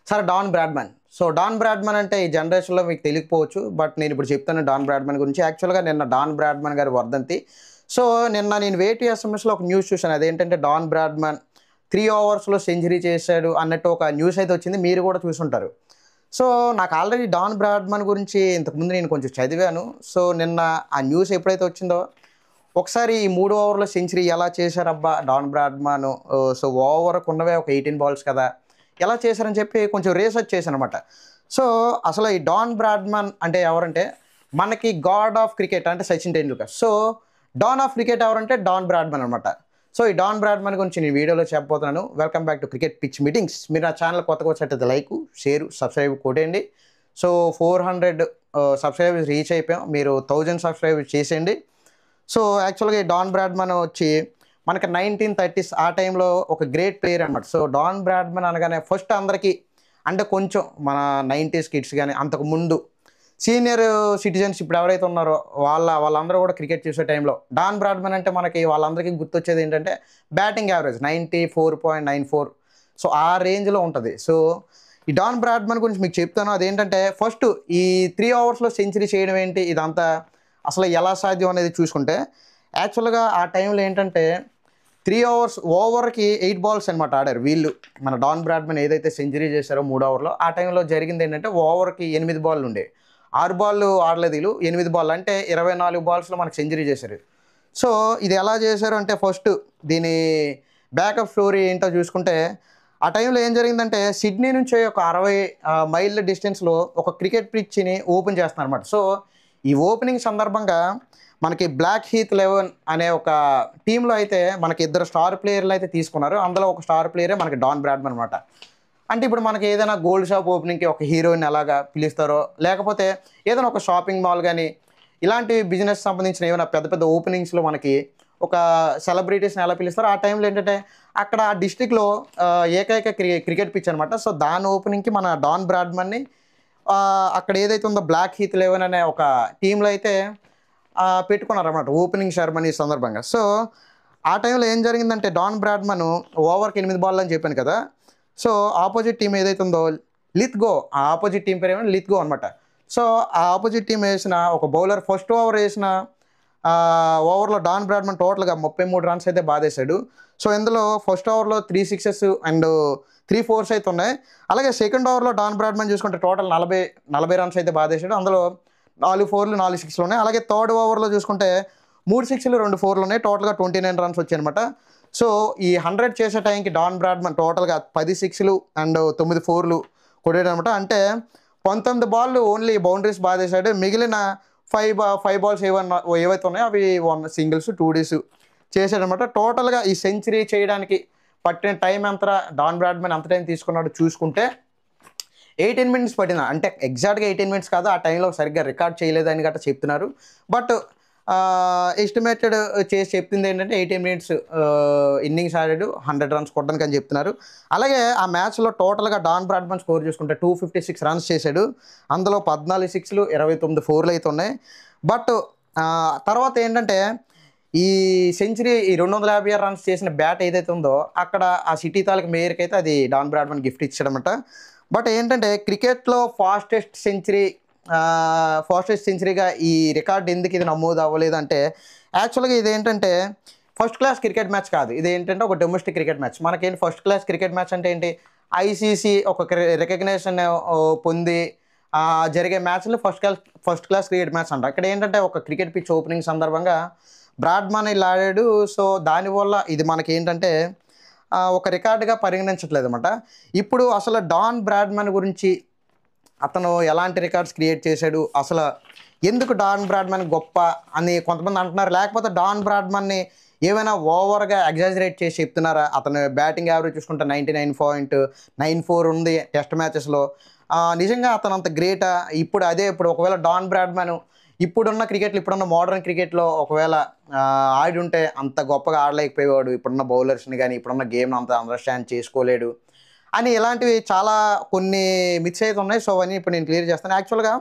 Sir Don Bradman. So Don Bradman అంటే ఈ జనరేషన్లో మీకు తెలియకపోవచ్చు. బట్ నేను ఇప్పుడు చెప్తాను డాన్ బ్రాడ్మన్ గురించి. యాక్చువల్గా నిన్న డాన్ బ్రాడ్మన్ గారి వర్ధంతి. సో నిన్న నేను వేటి ఎస్ఎంఎస్లో ఒక న్యూస్ చూశాను. అదేంటంటే డాన్ బ్రాడ్మన్ 3 ఓవర్స్లో సెంచరీ చేశాడు అన్నట్టు ఒక న్యూస్ అయితే వచ్చింది. మీరు కూడా చూసుంటారు. సో నాకు ఆల్రెడీ డాన్ బ్రాడ్మన్ గురించి ఇంతకుముందు నేను కొంచెం చదివాను. సో నిన్న ఆ న్యూస్ ఎప్పుడైతే వచ్చిందో ఒకసారి ఈ 3 ఓవర్లో సెంచరీ ఎలా చేశారబ్బా డాన్ బ్రాడ్మన్. సో ఓవర్కు ఉన్నవే ఒక 18 బాల్స్ కదా, ఎలా చేశారని చెప్పి కొంచెం రీసెర్చ్ చేశాను అనమాట. సో అసలు ఈ డాన్ బ్రాడ్మన్ అంటే ఎవరంటే మనకి గాడ్ ఆఫ్ క్రికెట్ అంటే Sachin Tendulkar. So Don of cricket ఎవరంటే డాన్ బ్రాడ్మన్ అనమాట. సో ఈ డాన్ బ్రాడ్మన్ గురించి నేను వీడియోలో చెప్పబోతున్నాను. Welcome back to cricket pitch meetings. మీరు నా ఛానల్ కొత్తగా వచ్చేటైతే లైక్, షేర్, సబ్స్క్రైబ్ కొట్టేయండి. సో 400 సబ్స్క్రైబర్స్ రీచ్ అయిపోయాం. మీరు 1000 సబ్స్క్రైబ్ చేసేయండి. సో యాక్చువల్గా ఈ డాన్ బ్రాడ్మన్ వచ్చి మనకి 1930s ఆ టైంలో ఒక గ్రేట్ ప్లేయర్ అనమాట. సో డాన్ బ్రాడ్మన్ అనగానే ఫస్ట్ అందరికీ అంటే కొంచెం మన 90s కిడ్స్ కానీ అంతకు ముందు సీనియర్ సిటిజన్స్ ఇప్పుడు ఎవరైతే ఉన్నారో వాళ్ళందరూ కూడా క్రికెట్ చూసే టైంలో డాన్ బ్రాడ్మన్ అంటే మనకి వాళ్ళందరికీ గుర్తొచ్చేది ఏంటంటే బ్యాటింగ్ యావరేజ్ 94.94. సో ఆ రేంజ్లో ఉంటుంది. సో ఈ డాన్ బ్రాడ్మన్ గురించి మీకు చెప్తాను. అదేంటంటే ఫస్ట్ ఈ 3 ఓవర్స్లో సెంచరీ చేయడం ఏంటి, ఇదంతా అసలు ఎలా సాధ్యం అనేది చూసుకుంటే యాక్చువల్గా ఆ టైంలో ఏంటంటే 3 ఓవర్కి 8 బాల్స్ అనమాట ఆడారు వీళ్ళు. మన డాన్ బ్రాడ్మన్ ఏదైతే సెంచరీ చేశారో 3 ఓవర్లో ఆ టైంలో జరిగింది ఏంటంటే ఓవర్కి 8 బాళ్ళు ఉండే. 6 బాళ్ళు ఆడలేదు వీళ్ళు, 8 బాల్ అంటే 24 బాల్స్లో మనకు సెంచరీ చేశారు. సో ఇది ఎలా చేశారు అంటే ఫస్ట్ దీని బ్యాకప్ స్టోరీ ఏంటో చూసుకుంటే ఆ టైంలో ఏం జరిగిందంటే సిడ్నీ నుంచి ఒక 60 మైళ్ళ డిస్టెన్స్లో ఒక క్రికెట్ పిచ్ని ఓపెన్ చేస్తున్నారు అనమాట. సో ఈ ఓపెనింగ్ సందర్భంగా మనకి బ్లాక్ హీత్ 11 అనే ఒక టీంలో అయితే మనకి 2 స్టార్ ప్లేయర్లు అయితే తీసుకున్నారు. అందులో ఒక స్టార్ ప్లేయరే మనకి డాన్ బ్రాడ్మన్ అనమాట. అంటే ఇప్పుడు మనకి ఏదైనా గోల్డ్ షాప్ ఓపెనింగ్కి ఒక హీరోయిన్ ఎలాగా పిలుస్తారో, లేకపోతే ఏదైనా ఒక షాపింగ్ మాల్ కానీ ఇలాంటి బిజినెస్ సంబంధించిన ఏమైనా పెద్ద పెద్ద ఓపెనింగ్స్లో మనకి ఒక సెలబ్రిటీస్ని ఎలా పిలుస్తారో ఆ టైంలో ఏంటంటే అక్కడ ఆ డిస్టిక్లో ఏకైక క్రికెట్ పిచ్ అనమాట. సో దాని ఓపెనింగ్కి మన డాన్ బ్రాడ్మన్ని అక్కడ ఏదైతే ఉందో బ్లాక్ హీత్ 11 అనే ఒక టీంలో అయితే పెట్టుకున్నారన్నమాట ఓపెనింగ్ సెరమనీ సందర్భంగా. సో ఆ టైంలో ఏం జరిగిందంటే డాన్ బ్రాడ్మన్ ఓవర్కి 8 బాల్ అని చెప్పాను కదా. సో ఆపోజిట్ టీం ఏదైతే ఉందో లిత్గో, ఆ ఆపోజిట్ టీం పేరు ఏమైనా లిత్గో అనమాట. సో ఆ ఆపోజిట్ టీం వేసిన ఒక బౌలర్ ఫస్ట్ ఓవర్ వేసిన ఓవర్లో డాన్ బ్రాడ్మన్ టోటల్గా 33 రన్స్ అయితే బాధేశాడు. సో ఇందులో ఫస్ట్ ఓవర్లో 3 సిక్సెస్ అండ్ 3 ఫోర్స్ అయితే ఉన్నాయి. అలాగే సెకండ్ ఓవర్లో డాన్ బ్రాడ్మన్ చూసుకుంటే టోటల్ 40 రన్స్ అయితే బాధేశాడు. అందులో 4 ఫోర్లు 4 సిక్స్లు ఉన్నాయి. అలాగే థర్డ్ ఓవర్లో చూసుకుంటే 3 సిక్స్లు 2 ఫోర్లు ఉన్నాయి. టోటల్గా 29 రన్స్ వచ్చాయి అనమాట. సో ఈ 100 చేసే టైంకి డాన్ బ్రాడ్మన్ టోటల్గా 10 సిక్స్లు అండ్ 9 ఫోర్లు కొట్టాడు అనమాట. అంటే 19 బాళ్ళు ఓన్లీ బౌండరీస్ బాధేశాడు. మిగిలిన 5 బాల్స్ ఏవైతే ఉన్నాయో అవి 1 సింగిల్స్ 2 డీస్ చేశాడనమాట. టోటల్గా ఈ సెంచరీ చేయడానికి పట్టిన టైం ఎంత డాన్ బ్రాడ్మన్ ఎంత టైం తీసుకున్నాడు చూసుకుంటే 18 మినిట్స్ పట్టింది. అంటే ఎగ్జాక్ట్గా 18 మినిట్స్ కాదు, ఆ టైంలో సరిగ్గా రికార్డ్ చేయలేదని గట్రా చెప్తున్నారు. బట్ ఎస్టిమేటెడ్ చేసి చెప్తుంది ఏంటంటే 18 మినిట్స్ ఇన్నింగ్స్ ఆడాడు 100 రన్స్ కొట్టడానికి అని చెప్తున్నారు. అలాగే ఆ మ్యాచ్లో టోటల్గా డాన్ బ్రాడ్మన్ స్కోర్ చూసుకుంటే 256 రన్స్ చేశాడు. అందులో 14 సిక్స్లు 29 ఫోర్లు అయితే ఉన్నాయి. బట్ తర్వాత ఏంటంటే ఈ సెంచరీ ఈ 256 రన్స్ చేసిన బ్యాట్ ఏదైతే ఉందో అక్కడ ఆ సిటీ తాలూకు మేయర్కి అయితే అది డాన్ బ్రాడ్మన్ గిఫ్ట్ ఇచ్చాడనమాట. బట్ ఏంటంటే క్రికెట్లో ఫాస్టెస్ట్ సెంచరీగా ఈ రికార్డ్ ఎందుకు ఇది నమోదు అవ్వలేదు అంటే యాక్చువల్గా ఇది ఏంటంటే ఫస్ట్ క్లాస్ క్రికెట్ మ్యాచ్ కాదు, ఇది ఏంటంటే ఒక డొమెస్టిక్ క్రికెట్ మ్యాచ్. మనకేంటి ఫస్ట్ క్లాస్ క్రికెట్ మ్యాచ్ అంటే ఏంటి, ఐసీసీ ఒక రికగ్నేషన్ పొంది జరిగే మ్యాచ్లు ఫస్ట్ క్లాస్ క్రికెట్ మ్యాచ్ అంట. అక్కడ ఏంటంటే ఒక క్రికెట్ పిచ్ ఓపెనింగ్ సందర్భంగా బ్రాడ్మన్ ఇలా ఆడాడు. సో దానివల్ల ఇది మనకి ఏంటంటే ఒక రికార్డుగా పరిగణించట్లేదు అనమాట. ఇప్పుడు అసలు డాన్ బ్రాడ్మన్ గురించి అతను ఎలాంటి రికార్డ్స్ క్రియేట్ చేశాడు, అసలు ఎందుకు డాన్ బ్రాడ్మన్ గొప్ప అని కొంతమంది అంటున్నారు. లేకపోతే డాన్ బ్రాడ్మన్ని ఏమైనా ఓవర్గా ఎగ్జాజరేట్ చేసి చెప్తున్నారా. అతను బ్యాటింగ్ యావరేజ్ చూసుకుంటే 99.94 ఉంది టెస్ట్ మ్యాచెస్లో. నిజంగా అతను అంత గ్రేటా? ఇప్పుడు ఒకవేళ డాన్ బ్రాడ్మన్ ఇప్పుడున్న మోడర్న్ క్రికెట్లో ఒకవేళ ఆడి ఉంటే అంత గొప్పగా ఆడలేకపోయేవాడు. ఇప్పుడున్న బౌలర్స్ని కానీ ఇప్పుడున్న గేమ్ని అంత అండర్స్టాండ్ చేసుకోలేడు అని ఇలాంటివి చాలా కొన్ని మిత్స్ అయితే ఉన్నాయి. సో అవన్నీ ఇప్పుడు నేను క్లియర్ చేస్తాను. యాక్చువల్గా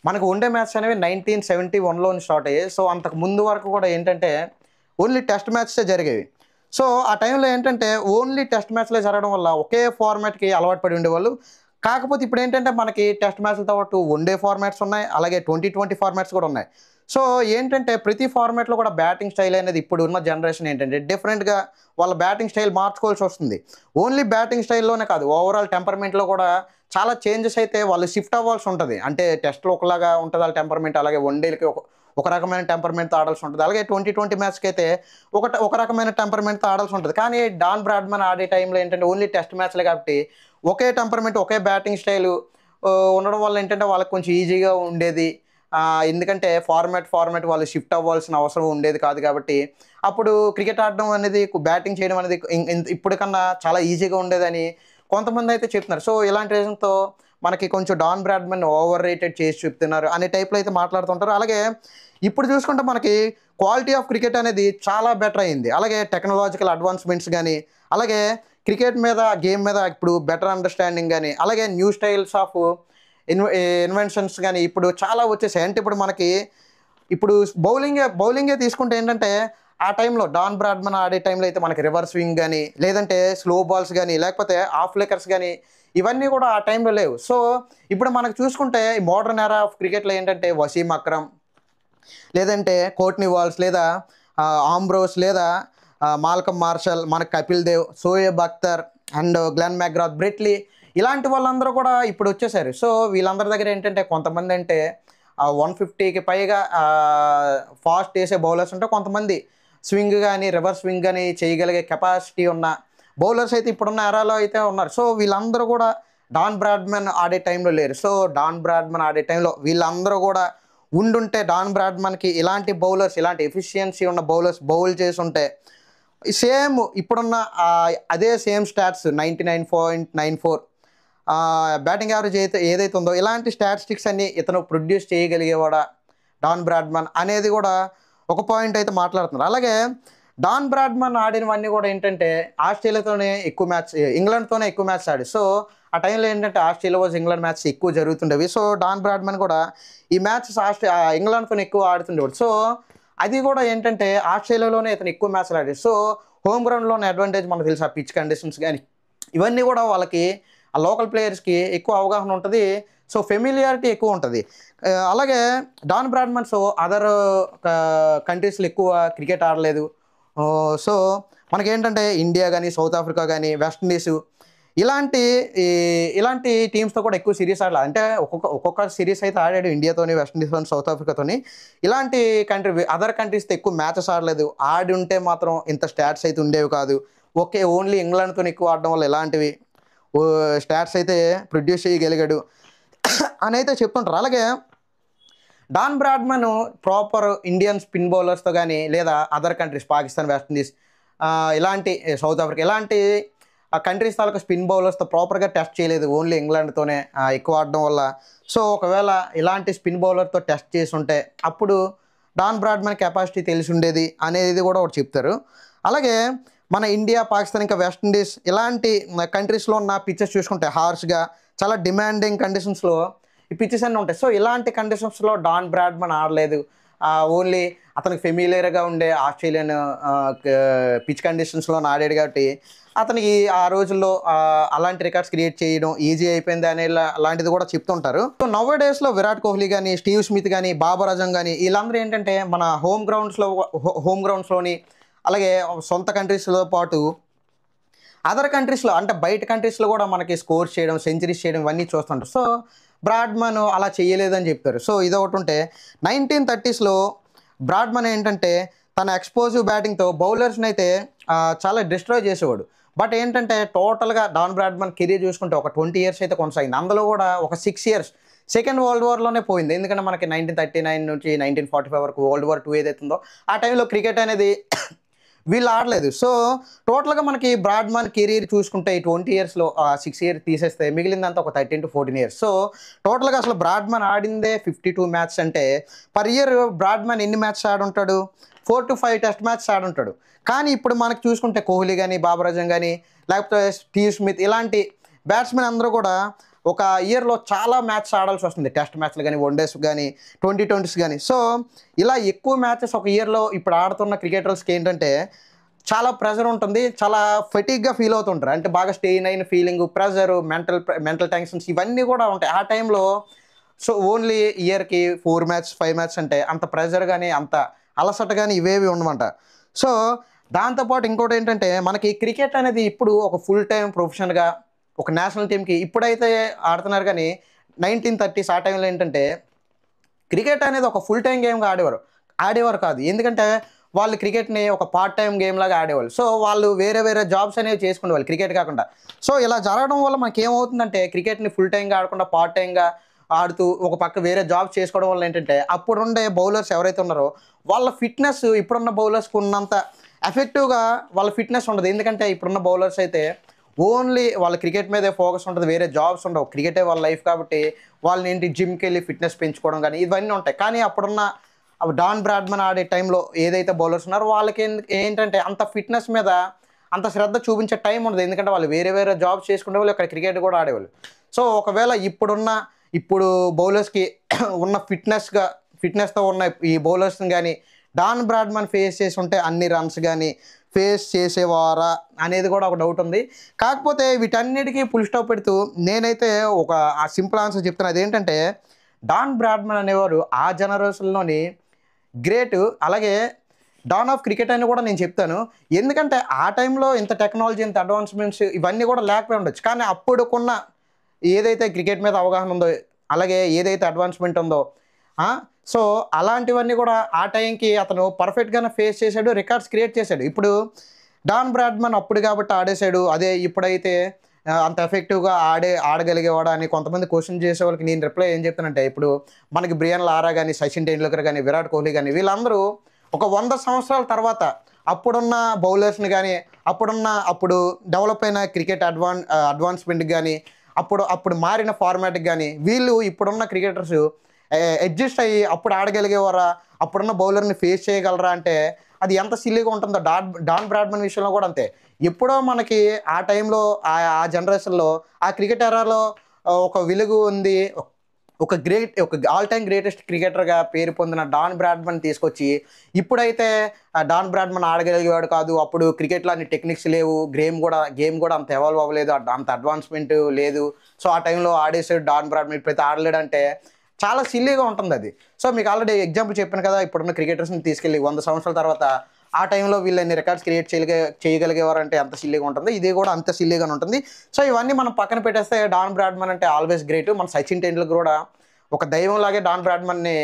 మనకు వన్డే మ్యాచ్ అనేవి 1971లో స్టార్ట్ అయ్యాయి. సో అంతకు ముందు వరకు కూడా ఏంటంటే ఓన్లీ టెస్ట్ మ్యాచెసే జరిగేవి. సో ఆ టైంలో ఏంటంటే ఓన్లీ టెస్ట్ మ్యాచ్లే జరగడం వల్ల ఒకే ఫార్మాట్కి అలవాటు పడి ఉండేవాళ్ళు. కాకపోతే ఇప్పుడు ఏంటంటే మనకి టెస్ట్ మ్యాచ్లతో పాటు వన్‌డే ఫార్మాట్స్ ఉన్నాయి. అలాగే 2020 ఫార్మాట్స్ కూడా ఉన్నాయి. సో ఏంటంటే ప్రతి ఫార్మాట్‌లో కూడా బ్యాటింగ్ స్టైల్ అనేది ఇప్పుడు ఉన్న జనరేషన్ ఏంటంటే డిఫరెంట్‌గా వాళ్ళ బ్యాటింగ్ స్టైల్ మార్చుకోవాల్సి వస్తుంది. ఓన్లీ బ్యాటింగ్ స్టైల్‌లోనే కాదు, ఓవరాల్ టెంపర్‌మెంట్‌లో కూడా చాలా చేంజెస్ అయితే వాళ్ళు షిఫ్ట్ అవ్వాల్సి ఉంటది. అంటే టెస్ట్‌లో ఒకలాగా ఉంటది ఆళ్ళ టెంపర్‌మెంట్. అలాగే వన్‌డేలకి ఒక రకమైన టెంపర్‌మెంట్‌తో ఆడాల్సి ఉంటది. అలాగే 2020 మ్యాచ్‌కైతే ఒక రకమైన టెంపర్‌మెంట్‌తో ఆడాల్సి ఉంటది. కానీ డాన్ బ్రాడ్‌మన్ ఆడే టైంలో ఏంటంటే ఓన్లీ టెస్ట్ మ్యాచ్‌లే కాబట్టి ఒకే టెంపర్‌మెంట్, ఒకే బ్యాటింగ్ స్టైలు ఉండడం వల్ల ఏంటంటే వాళ్ళకి కొంచెం ఈజీగా ఉండేది. ఎందుకంటే ఫార్మాట్ వాళ్ళు షిఫ్ట్ అవ్వాల్సిన అవసరం ఉండేది కాదు కాబట్టి, అప్పుడు క్రికెట్ ఆడడం అనేది బ్యాటింగ్ చేయడం అనేది ఇప్పటికన్నా చాలా ఈజీగా ఉండేదని కొంతమందయితే చెప్తున్నారు. సో ఇలాంటి రీజన్‌తో మనకి కొంచెం డాన్ బ్రాడ్‌మన్ ఓవర్ రేటెడ్ చేసి చెప్తున్నారు అనే టైప్‌లో అయితే మాట్లాడుతుంటారు. అలాగే ఇప్పుడు చూసుకుంటే మనకి క్వాలిటీ ఆఫ్ క్రికెట్ అనేది చాలా బెటర్ అయింది. అలాగే టెక్నాలజికల్ అడ్వాన్స్‌మెంట్స్ గాని, అలాగే క్రికెట్ మీద, గేమ్ మీద ఇప్పుడు బెటర్ అండర్‌స్టాండింగ్ గాని, అలాగే న్యూ స్టైల్స్ ఆఫ్ ఇన్వెన్షన్స్ గాని ఇప్పుడు చాలా వచ్చేసాయి. అంటే ఇప్పుడు మనకి ఇప్పుడు బౌలింగే తీసుకుంటే ఏంటంటే, ఆ టైంలో డాన్ బ్రాడ్‌మన్ ఆడే టైంలో అయితే మనకి రివర్స్ స్వింగ్ గాని, లేదంటే స్లో బాల్స్ గాని, లేకపోతే ఆఫ్ ఫ్లిక్కర్స్ గాని ఇవన్నీ కూడా ఆ టైంలో లేవు. సో ఇప్పుడు మనకు చూసుకుంటే మోడర్న్ ఎరా ఆఫ్ క్రికెట్‌లో ఏంటంటే వసీం అక్రమ్, లేదంటే కోట్నీ వాల్స్, లేదా ఆంబ్రోస్, లేదా మాల్కమ్ మార్షల్, మనకు Kapil Dev, Shoaib Akhtar and Glenn McGrath, Brett Lee ఇలాంటి వాళ్ళందరూ కూడా ఇప్పుడు వచ్చేసారు. సో వీళ్ళందరి దగ్గర ఏంటంటే కొంతమంది అంటే 150కి పైగా ఫాస్ట్ వేసే బౌలర్స్ ఉంటే, కొంతమంది స్వింగ్ గాని, రివర్స్ స్వింగ్ గాని చేయగలిగే కెపాసిటీ ఉన్న బౌలర్స్ అయితే ఇప్పుడున్న ఎరాలో అయితే ఉన్నారు. సో వీళ్ళందరూ కూడా డాన్ బ్రాడ్‌మన్ ఆడే టైంలో లేరు. సో డాన్ బ్రాడ్‌మన్ ఆడే టైంలో వీళ్ళందరూ కూడా ఉండుంటే, డాన్ బ్రాడ్‌మన్‌కి ఇలాంటి బౌలర్స్, ఇలాంటి ఎఫిషియన్సీ ఉన్న బౌలర్స్ బౌల్ చేసుంటే సేమ్ ఇప్పుడున్న అదే సేమ్ స్టాట్స్ 99.94 బ్యాటింగ్ యావరేజ్ ఏదైతే ఉందో ఇలాంటి స్టాటిస్టిక్స్ అన్ని ఇతను ప్రొడ్యూస్ చేయగలిగేవాడా డాన్ బ్రాడ్‌మన్ అనేది కూడా ఒక పాయింట్ అయితే మాట్లాడుతున్నారు. అలాగే డాన్ బ్రాడ్‌మన్ ఆడినవన్నీ కూడా ఏంటంటే ఆస్ట్రేలియాతోనే ఎక్కువ మ్యాచ్, ఇంగ్లాండ్‌తోనే ఎక్కువ మ్యాచ్ ఆడి. సో ఆ టైంలో ఏంటంటే ఆస్ట్రేలియా వర్సెస్ ఇంగ్లాండ్ మ్యాచ్ ఎక్కువ జరుగుతుండేవి. సో డాన్ బ్రాడ్‌మన్ కూడా ఈ మ్యాచెస్ ఇంగ్లాండ్‌తోనే ఎక్కువ ఆడుతుండేవాడు. సో అది కూడా ఏంటంటే ఆస్ట్రేలియాలోనే ఇతను ఎక్కువ మ్యాచ్లు ఆడాడు. సో హోమ్ గ్రౌండ్‌లోనే అడ్వాంటేజ్ మనకు తెలుసు. ఆ పిచ్ కండిషన్స్ కానీ ఇవన్నీ కూడా వాళ్ళకి ఆ లోకల్ ప్లేయర్స్‌కి ఎక్కువ అవగాహన ఉంటది. సో ఫెమిలియారిటీ ఎక్కువ ఉంటది. అలాగే డాన్ బ్రాడ్‌మన్ అదర్ కంట్రీస్‌లో ఎక్కువ క్రికెట్ ఆడలేదు. సో మనకేంటంటే ఇండియా గాని, సౌత్ ఆఫ్రికా గాని, వెస్ట్ ఇండీసు ఇలాంటి ఈ ఇలాంటి టీమ్స్‌తో కూడా ఎక్కువ సీరీస్ ఆడలేదు. అంటే ఒక్కొక్క సీరీస్ అయితే ఆడాడు ఇండియాతోని, వెస్ట్ ఇండీస్‌తోని, సౌత్ ఆఫ్రికాతోని. ఇలాంటి అదర్ కంట్రీస్‌తో ఎక్కువ మ్యాచెస్ ఆడలేదు. ఆడి ఉంటే మాత్రం ఇంత స్టాట్స్ అయితే ఉండేవి కాదు. ఓన్లీ ఇంగ్లాండ్‌తోని ఎక్కువ ఆడడం వల్ల ఇలాంటివి స్టాట్స్ అయితే ప్రొడ్యూస్ చేయగలిగాడు అని అయితే చెప్తుంటారు. అలాగే Don Bradman proper Indian spin బౌలర్స్‌తో గాని, లేదా other countries Pakistan, West Indies ఇలాంటి సౌత్ ఆఫ్రికా ఇలాంటి కంట్రీస్ తాలూకా స్పిన్ బౌలర్స్‌తో ప్రాపర్‌గా టెస్ట్ చేయలేదు. ఓన్లీ ఇంగ్లాండ్‌తోనే ఎక్కువ ఆడడం వల్ల. సో ఒకవేళ ఇలాంటి స్పిన్ బౌలర్‌తో టెస్ట్ చేసుంటే అప్పుడు డాన్ బ్రాడ్‌మన్ కెపాసిటీ తెలిసి ఉండేది అనేది కూడా ఒకటి చెప్తారు. అలాగే మన ఇండియా, పాకిస్తాన్, ఇంకా వెస్ట్ ఇండీస్ ఇలాంటి కంట్రీస్‌లో ఉన్న పిచెస్ చూసుకుంటే హార్ష్‌గా చాలా డిమాండింగ్ కండిషన్స్‌లో ఈ పిచెస్ అన్నీ ఉంటాయి. సో ఇలాంటి కండిషన్స్‌లో డాన్ బ్రాడ్‌మన్ ఆడలేదు. ఓన్లీ అతనికి ఫెమిలియర్‌గా ఉండే ఆస్ట్రేలియన్ పిచ్ కండిషన్స్‌లోనే ఆడాడు కాబట్టి అతనికి ఆ రోజుల్లో అలాంటి రికార్డ్స్ క్రియేట్ చేయడం ఈజీ అయిపోయింది అలాంటిది కూడా చెప్తుంటారు. సో నౌ డేస్‌లో విరాట్ కోహ్లీ గాని, స్టీవ్ స్మిత్ గాని, బాబర్ అజమ్ గాని వీళ్ళందరూ ఏంటంటే మన హోమ్ గ్రౌండ్స్‌లోని అలాగే సొంత కంట్రీస్‌లో పాటు అదర్ కంట్రీస్‌లో అంటే బయట కంట్రీస్‌లో కూడా మనకి స్కోర్ చేయడం, సెంచరీస్ చేయడం ఇవన్నీ చూస్తుంటారు. సో బ్రాడ్‌మన్ అలా చేయలేదని చెప్తారు. సో ఇదొకటుంటే 1930స్‌లో బ్రాడ్‌మన్ ఏంటంటే తన ఎక్స్‌ప్లోజివ్ బ్యాటింగ్‌తో బౌలర్స్‌ని అయితే చాలా డిస్ట్రాయ్ చేసేవాడు. బట్ ఏంటంటే టోటల్‌గా డాన్ బ్రాడ్‌మన్ కెరీర్ చూసుకుంటే ఒక 20 ఇయర్స్ అయితే కొనసాగింది. అందులో కూడా ఒక 6 ఇయర్స్ సెకండ్ వరల్డ్ వార్‌లోనే పోయింది. ఎందుకంటే మనకి 1939 నుంచి 1945 వరకు వరల్డ్ వార్ 2 ఏదైతే ఉందో ఆ టైంలో క్రికెట్ అనేది వీళ్ళు ఆడలేదు. సో టోటల్‌గా మనకి బ్రాడ్‌మన్ కెరీర్ చూసుకుంటే ఈ 20 ఇయర్స్‌లో 6 ఇయర్స్ తీసేస్తే మిగిలిందంతా ఒక 13-14 ఇయర్స్. సో టోటల్‌గా అసలు బ్రాడ్‌మన్ ఆడిందే 52 మ్యాచ్స్ అంటే పర్ ఇయర్ బ్రాడ్‌మన్ ఎన్ని మ్యాచ్స్ ఆడుంటాడు? 4-5 టెస్ట్ మ్యాచ్స్ ఆడుంటాడు. కానీ ఇప్పుడు మనకు చూసుకుంటే కోహ్లీ గాని, బాబర్ అజమ్ గాని, లేకపోతే స్టీవ్ స్మిత్ ఇలాంటి బ్యాట్స్‌మెన్ అందరూ కూడా ఒక ఇయర్‌లో చాలా మ్యాచ్స్ ఆడాల్సి వస్తుంది. టెస్ట్ మ్యాచ్‌లు గాని, వన్‌డేస్ గాని, 2020s గాని. సో ఇలా ఎక్కువ మ్యాచెస్ ఒక ఇయర్‌లో ఇప్పుడు ఆడుతున్న క్రికెటర్స్‌కి ఏంటంటే చాలా ప్రెజర్ ఉంటుంది. చాలా ఫెటిగ్‌గా ఫీల్ అవుతుంటారు. అంటే బాగా స్ట్రెయిన్ అయిన ఫీలింగు, ప్రెజరు, మెంటల్ టెన్షన్స్ ఇవన్నీ కూడా ఉంటాయి. ఆ టైంలో సో, ఓన్లీ ఇయర్‌కి 4 మ్యాచ్, 5 మ్యాచ్ అంటే అంత ప్రెజర్ గాని, అంత అలసట గాని ఇవేవి ఉండవంట. సో, దాంతో పాటు ఇంకోటేంటంటే మనకి క్రికెట్ అనేది ఇప్పుడు ఒక ఫుల్ టైమ్ ప్రొఫెషన్‌గా ఒక నేషనల్ టీమ్‌కి ఇప్పుడైతే ఆడుతున్నారు గానీ 1930స్ ఆ టైంలో ఏంటంటే క్రికెట్ అనేది ఒక ఫుల్ టైమ్ గేమ్‌గా ఆడేవారు కాదు. ఎందుకంటే వాళ్ళు క్రికెట్‌ని ఒక పార్ట్ టైమ్ గేమ్‌లాగా ఆడేవాళ్ళు. సో, వాళ్ళు వేరే వేరే జాబ్స్ అనేవి చేసుకునేవాళ్ళు క్రికెట్ కాకుండా. సో, ఇలా జరగడం వల్ల మనకేమవుతుందంటే క్రికెట్‌ని ఫుల్ టైమ్‌గా ఆడకుండా పార్ట్ టైమ్‌గా ఆడుతూ ఒక పక్క వేరే జాబ్ చేసుకోవడం వల్ల ఏంటంటే అప్పుడుండే బౌలర్స్ ఎవరైతే ఉన్నారో వాళ్ళ ఫిట్‌నెస్ ఇప్పుడున్న బౌలర్స్‌కి ఉన్నంత ఎఫెక్టివ్‌గా వాళ్ళ ఫిట్‌నెస్ ఉండదు. ఎందుకంటే ఇప్పుడున్న బౌలర్స్ అయితే ఓన్లీ వాళ్ళ క్రికెట్ మీదే ఫోకస్ ఉంటది. వేరే జాబ్స్ ఉండవు. క్రికెటే వాళ్ళ లైఫ్ కాబట్టి వాళ్ళనేంటి జిమ్‌కెళ్ళి ఫిట్‌నెస్ పెంచుకోవడం గాని ఇవన్నీ ఉంటాయి. కానీ అప్పుడున్న డాన్ బ్రాడ్‌మన్ ఆడే టైంలో ఏదైతే బౌలర్స్ ఉన్నారో వాళ్ళకి ఏంటంటే అంత ఫిట్‌నెస్ మీద అంత శ్రద్ధ చూపించే టైం ఉండదు. ఎందుకంటే వాళ్ళు వేరే వేరే జాబ్స్ చేసుకునేవాళ్ళు. ఇక్కడ క్రికెట్ కూడా ఆడేవాళ్ళు. సో, ఒకవేళ ఇప్పుడు బౌలర్స్‌కి ఉన్న ఫిట్‌నెస్‌తో ఉన్న ఈ బౌలర్స్‌ని గాని డాన్ బ్రాడ్‌మన్ ఫేస్ చేసుంటే అన్ని రన్స్ గాని ఫేస్ చేసేవారా అనేది కూడా ఒక డౌట్ ఉంది. కాకపోతే వీటన్నిటికి ఫుల్ స్టాప్ పెడుతూ నేనైతే ఒక సింపుల్ ఆన్సర్ చెప్తున్నా. అదేంటంటే డాన్ బ్రాడ్‌మన్ అనేవారు ఆ జనరేషన్‌లోని గ్రేటు. అలాగే డాన్ ఆఫ్ క్రికెట్ అని కూడా నేను చెప్తాను. ఎందుకంటే ఆ టైంలో ఇంత టెక్నాలజీ, ఇంత అడ్వాన్స్‌మెంట్స్ ఇవన్నీ కూడా లేకపోయి ఉండొచ్చు. కానీ అప్పుడుకున్న ఏదైతే క్రికెట్ మీద అవగాహన ఉందో, అలాగే ఏదైతే అడ్వాన్స్‌మెంట్ ఉందో ఆ! సో, అలాంటివన్నీ కూడా ఆ టైంకి అతను పర్ఫెక్ట్‌గానే ఫేస్ చేసాడు. రికార్డ్స్ క్రియేట్ చేసాడు. ఇప్పుడు డాన్ బ్రాడ్‌మన్ అప్పుడు కాబట్టి ఆడేసాడు. అదే ఇప్పుడైతే అంత ఎఫెక్టివ్‌గా ఆడగలిగేవాడా అని కొంతమంది క్వెషన్ చేసేవాళ్ళకి నేను రిప్లై ఏం చెప్తానంటే, ఇప్పుడు మనకి బ్రియాన్ లారా గాని, సచిన్ టెండూల్కర్ గాని, విరాట్ కోహ్లీ గాని వీళ్ళందరూ ఒక 100 సంవత్సరాల తర్వాత అప్పుడున్న బౌలర్స్‌ని గాని, అప్పుడు డెవలప్ అయిన క్రికెట్ అడ్వాన్స్‌మెంట్‌కి గాని, అప్పుడు మారిన ఫార్మాట్‌కి గాని వీళ్ళు ఇప్పుడున్న క్రికెటర్స్ అడ్జస్ట్ అయ్యి అప్పుడు ఆడగలిగేవారా? అప్పుడున్న బౌలర్‌ని ఫేస్ చేయగలరా? అంటే అది ఎంత సిల్లీగా ఉంటుందో డాన్ బ్రాడ్‌మన్ విషయంలో కూడా అంతే. ఎప్పుడో మనకి ఆ టైంలో ఆ జనరేషన్‌లో ఆ క్రికెట్ ఎరాలో ఒక వెలుగు ఉంది. ఒక ఆల్ టైమ్ గ్రేటెస్ట్ క్రికెటర్‌గా పేరు పొందిన డాన్ బ్రాడ్‌మన్ తీసుకొచ్చి ఇప్పుడైతే డాన్ బ్రాడ్‌మన్ ఆడగలిగేవాడు కాదు. అప్పుడు క్రికెట్‌లో అన్ని టెక్నిక్స్ లేవు. గేమ్ కూడా అంత ఎవాల్వ్ అవ్వలేదు. అంత అడ్వాన్స్‌మెంట్ లేదు. సో, ఆ టైంలో ఆడేసాడు డాన్ బ్రాడ్‌మన్. ఇప్పుడైతే ఆడలేడంటే చాలా సిల్లీగా ఉంటుందది. సో, మీకు ఆల్రెడీ ఎగ్జాంపుల్ చెప్పాను కదా! ఇప్పుడున్న క్రికెటర్స్‌ని తీసుకెళ్ళి 100 సంవత్సరాల తర్వాత ఆ టైంలో వీళ్ళన్ని రికార్డ్స్ క్రియేట్ చేయగలిగేవారంటే ఎంత సిల్లీగా ఉంటుంది. ఇది కూడా అంత సిల్లీగానే ఉంటుంది. సో, ఇవన్నీ మనం పక్కన పెట్టేస్తే డాన్ బ్రాడ్‌మన్ అంటే ఆల్వేస్ గ్రేట్. మన సచిన్ టెండూల్కర్ కూడా ఒక దైవంలాగే డాన్ బ్రాడ్‌మన్‌ని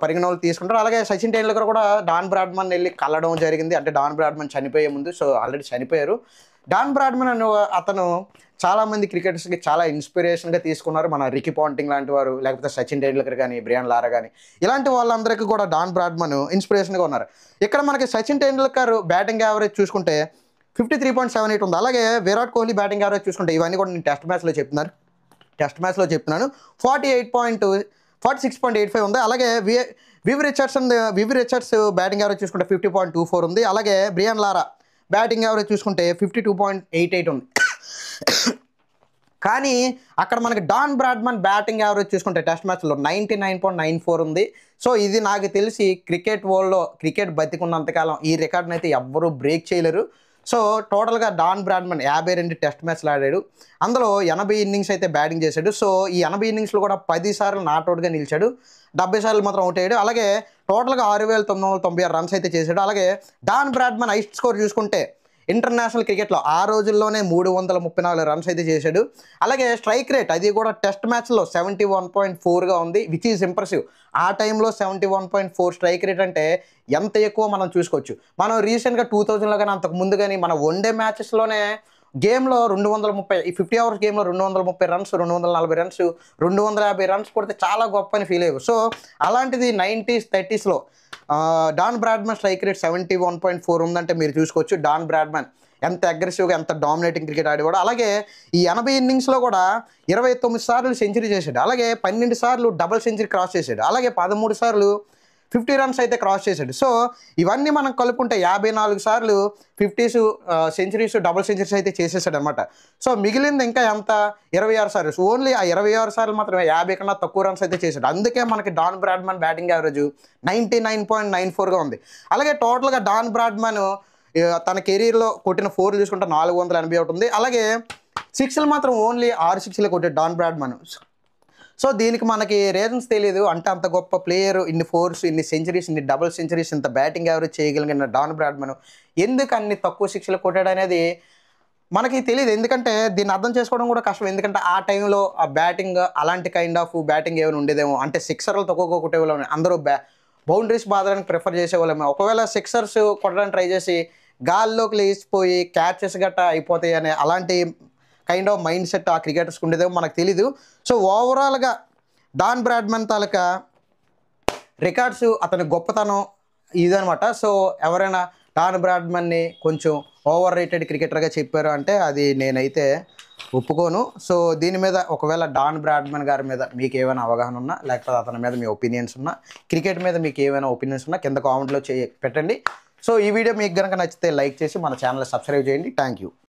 పరిగణలోకి తీసుకుంటారు. అలాగే సచిన్ టెండూల్కర్ కూడా డాన్ బ్రాడ్‌మన్ ఎళ్లి కలవడం జరిగింది. అంటే డాన్ బ్రాడ్‌మన్ చనిపోయే ముందు. సో, ఆల్రెడీ చనిపోయారు. డాన్ బ్రాడ్‌మన్ అనే అతను చాలామంది క్రికెటర్స్‌కి చాలా ఇన్స్పిరేషన్‌గా తీసుకున్నారు. మన రికీ పాంటింగ్ లాంటి వారు, లేకపోతే సచిన్ టెండూల్కర్ గాని, బ్రియాన్ లారా గాని ఇలాంటి వాళ్ళందరికీ కూడా డాన్ బ్రాడ్‌మన్ ఇన్స్పిరేషన్‌గా ఉన్నారు. ఇక్కడ మనకి సచిన్ టెండూల్కర్ బ్యాటింగ్ యావరేజ్ చూసుకుంటే 53.78 ఉంది. అలాగే విరాట్ కోహ్లీ బ్యాటింగ్ యావరేజ్ చూసుకుంటే ఇవన్నీ కూడా నేను టెస్ట్ మ్యాచ్‌లో చెప్తున్నాను. 46.85 ఉంది. అలాగే వివి రిచర్డ్స్ బ్యాటింగ్ యావరేజ్ చూసుకుంటే 50.24 ఉంది. అలాగే బ్రియాన్ లారా బ్యాటింగ్ యావరేజ్ చూసుకుంటే 52.88 ఉంది. కానీ అక్కడ మనకి డాన్ బ్రాడ్‌మన్ బ్యాటింగ్ యావరేజ్ చూసుకుంటే టెస్ట్ మ్యాచ్‌లో 99.94 ఉంది. సో, ఇది నాకు తెలిసి క్రికెట్ వరల్డ్‌లో క్రికెట్ బతికున్నంత కాలం ఈ రికార్డ్‌నైతే ఎవ్వరూ బ్రేక్ చేయలేరు. సో, టోటల్‌గా డాన్ బ్రాడ్‌మన్ 52 టెస్ట్ మ్యాచ్‌లు ఆడాడు. అందులో 80 ఇన్నింగ్స్ అయితే బ్యాటింగ్ చేశాడు. సో, ఈ 80 ఇన్నింగ్స్‌లో కూడా 10 సార్లు నాట్ ఔట్‌గా నిలిచాడు. 70 సార్లు మాత్రం అవుట్ అయ్యాడు. అలాగే టోటల్‌గా 6,996 రన్స్ అయితే చేశాడు. అలాగే డాన్ బ్రాడ్‌మన్ హైయెస్ట్ స్కోర్ చూసుకుంటే ఇంటర్నేషనల్ క్రికెట్‌లో ఆ రోజుల్లోనే 334 రన్స్ అయితే చేశాడు. అలాగే స్ట్రైక్ రేట్ అది కూడా టెస్ట్ మ్యాచ్‌లో 71.4గా ఉంది. Which is impressive. ఆ టైంలో 71.4 స్ట్రైక్ రేట్ అంటే ఎంత ఎక్కువ మనం చూసుకోవచ్చు. మనం రీసెంట్‌గా 2000లో గాని అంతకు ముందు గాని మన వన్‌డే మ్యాచెస్‌లోనే గేమ్‌లో 230 ఈ 50 ఓవర్స్ గేమ్‌లో 230 రన్స్, 240 రన్స్, 250 రన్స్ కొడితే చాలా గొప్ప అని ఫీల్ అయ్యారు. సో, అలాంటిది 90స్, 30స్‌లో డాన్ బ్రాడ్‌మన్ స్ట్రైక్ రేట్ 71.4 ఉందంటే మీరు చూసుకోవచ్చు. డాన్ బ్రాడ్‌మన్ ఎంత అగ్రెసివ్‌గా ఎంత డామినేటింగ్ క్రికెట్ ఆడేవాడో. అలాగే ఈ 80 ఇన్నింగ్స్‌లో కూడా 29 సార్లు సెంచరీ చేశాడు. అలాగే 12 సార్లు డబుల్ సెంచరీ క్రాస్ చేశాడు. అలాగే 13 సార్లు 50 రన్స్ అయితే క్రాస్ చేశాడు. సో, ఇవన్నీ మనం కలుపుకుంటే 54 సార్లు 50స్ సెంచరీస్, డబుల్ సెంచరీస్ అయితే చేసేసాడనమాట. సో, మిగిలింది ఇంకా ఎంత 26 సార్లు. ఓన్లీ ఆ 26 సార్లు మాత్రమే 50 కన్నా తక్కువ రన్స్ అయితే చేశాడు. అందుకే మనకి డాన్ బ్రాడ్‌మన్ బ్యాటింగ్ యావరేజ్ 99.94గా ఉంది. అలాగే టోటల్‌గా డాన్ బ్రాడ్‌మన్ తన కెరీర్లో కొట్టిన 4 చూసుకుంటే 481 ఉంది. అలాగే సిక్స్లు మాత్రం ఓన్లీ 6 సిక్స్లే కొట్టాడు డాన్ బ్రాడ్మన్. సో దీనికి మనకి రీజన్స్ తెలియదు. అంటే అంత గొప్ప ప్లేయర్, ఇన్ని 4s, ఇన్ని సెంచరీస్, ఇన్ని డబుల్ సెంచరీస్, ఇంత బ్యాటింగ్ యావరేజ్ చేయగలిగిన డాన్ బ్రాడ్మన్ ఎందుకు అన్ని తక్కువ సిక్స్లు కొట్టాడు అనేది మనకి తెలియదు. ఎందుకంటే దీన్ని అర్థం చేసుకోవడం కూడా కష్టం. ఎందుకంటే ఆ టైంలో ఆ బ్యాటింగ్ అలాంటి కైండ్ ఆఫ్ బ్యాటింగ్ ఏమైనా ఉండేదేమో. అంటే సిక్సర్లు తక్కువ కొట్టేవాళ్ళం, అందరూ బౌండరీస్ బాదడానికి ప్రిఫర్ చేసేవాళ్ళమే. ఒకవేళ సిక్సర్స్ కొట్టడానికి ట్రై చేసి గాల్లోకి లేచిపోయి క్యాచెస్ గట్టా అయిపోతాయి అనే అలాంటి కైండ్ ఆఫ్ మైండ్ సెట్ ఆ క్రికెటర్స్కి ఉండేదేమో మనకు తెలీదు. సో ఓవరాల్గా డాన్ బ్రాడ్మన్ తాలూకా రికార్డ్స్, అతని గొప్పతనం ఇదనమాట. సో ఎవరైనా డాన్ బ్రాడ్మన్ని కొంచెం ఓవర్ రేటెడ్ క్రికెటర్గా చెప్పారు అంటే అది నేనైతే ఒప్పుకోను. సో దీని మీద ఒకవేళ డాన్ బ్రాడ్మన్ గారి మీద మీకు ఏమైనా అవగాహన ఉన్నా, లేకపోతే అతని మీద మీ ఒపీనియన్స్ ఉన్నా, క్రికెట్ మీద మీకు ఏమైనా ఒపీనియన్స్ ఉన్నా కింద కామెంట్లో పెట్టండి. సో ఈ వీడియో మీకు కనుక నచ్చితే లైక్ చేసి మన ఛానల్ సబ్స్క్రైబ్ చేయండి. Thank you.